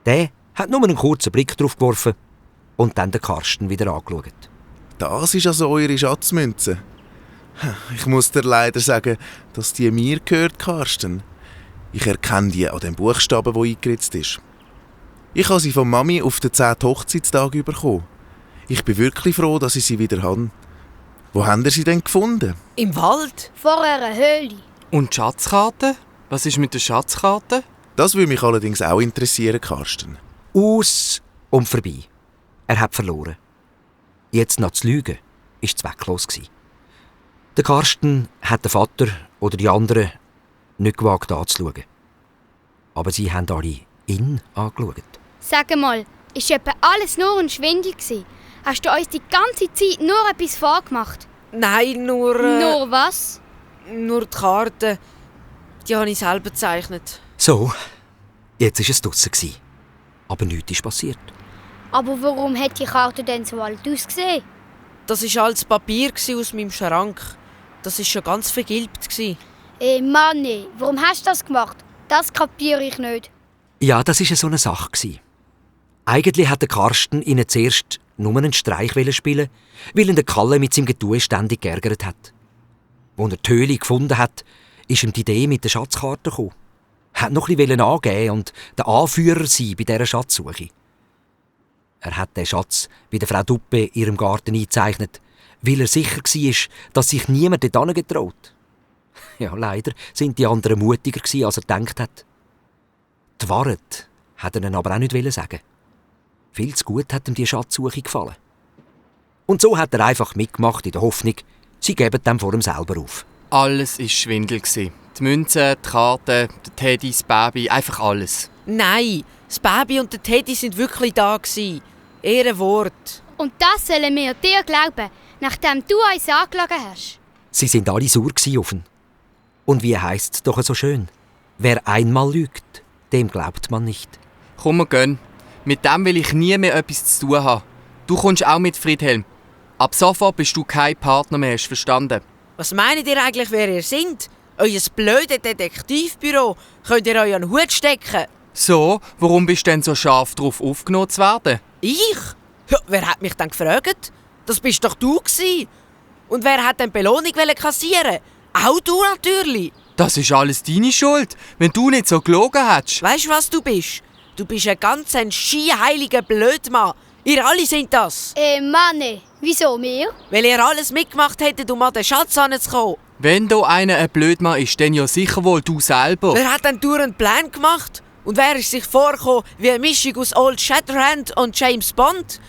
Der hat nur einen kurzen Blick drauf geworfen und dann den Karsten wieder angeschaut. Das ist also eure Schatzmünze. Ich muss dir leider sagen, dass die mir gehört, Karsten. Ich erkenne die an dem Buchstaben, der eingeritzt ist. Ich habe sie von Mami auf den 10. Hochzeitstag bekommen. Ich bin wirklich froh, dass ich sie wieder habe. Wo habt ihr sie denn gefunden? Im Wald? Vor einer Höhle. Und die Schatzkarte? Was ist mit der Schatzkarte? Das würde mich allerdings auch interessieren, Karsten. Aus und vorbei. Er hat verloren. Jetzt noch zu lügen, war zwecklos. Der Karsten hat den Vater oder die anderen nicht gewagt anzuschauen. Aber sie haben alle ihn angeschaut. Sag mal, ist etwa alles nur ein Schwindel gewesen? Hast du uns die ganze Zeit nur etwas vorgemacht? Nein, nur... Nur was? Nur die Karte. Die habe ich selber gezeichnet. So, jetzt war es draussen. Aber nichts ist passiert. Aber warum hat die Karte denn so alt ausgesehen? Das war alles Papier aus meinem Schrank. Das war schon ganz vergilbt. Mann, warum hast du das gemacht? Das kapiere ich nicht. Ja, das war so eine Sache. Eigentlich hat der Karsten ihnen zuerst nur einen Streich spielen, weil ihn der Kalle mit seinem Getue ständig geärgert hat. Als er die Höhle gefunden hat, ist ihm die Idee mit der Schatzkarte gekommen. Er wollte noch ein bisschen angeben und der Anführer sein bei dieser Schatzsuche. Er hat den Schatz bei der Frau Duppe in ihrem Garten eingezeichnet, weil er sicher war, dass sich niemand dort getraut. Ja, leider sind die anderen mutiger gewesen, als er gedacht hat. Die Wahrheit hat er ihnen aber auch nicht sagen. Viel zu gut hat ihm die Schatzsuche gefallen. Und so hat er einfach mitgemacht in der Hoffnung, sie geben dem vor ihm selber auf. Alles war Schwindel. Die Münze, die Karte, der Teddy, das Baby, einfach alles. Nein, das Baby und der Teddy sind wirklich da. Ehrenwort. Und das sollen wir dir glauben, nachdem du uns angelogen hast. Sie sind alle sauer auf ihn. Und wie heisst es doch so schön? Wer einmal lügt, dem glaubt man nicht. Komm, wir gehen. Mit dem will ich nie mehr etwas zu tun haben. Du kommst auch mit, Friedhelm. Ab sofort bist du kein Partner mehr, hast du verstanden? Was meint ihr eigentlich, wer ihr seid? Euer blöde Detektivbüro. Könnt ihr euch an den Hut stecken? So, warum bist du denn so scharf darauf aufgenommen zu werden? Ich? Ja, wer hat mich dann gefragt? Das bist doch du gewesen. Und wer hat denn Belohnung kassieren? Auch du natürlich. Das ist alles deine Schuld, wenn du nicht so gelogen hättest. Weißt du, was du bist? Du bist ein ganz skiheiliger Blödmann. Ihr alle sind das. Mann, wieso wir? Weil ihr alles mitgemacht hättet, um an den Schatz heranzukommen. Wenn da einer ein Blödmann ist, dann ja sicher wohl du selber. Wer hat denn einen Plan gemacht? Und wer ist sich vorgekommen wie eine Mischung aus Old Shatterhand und James Bond?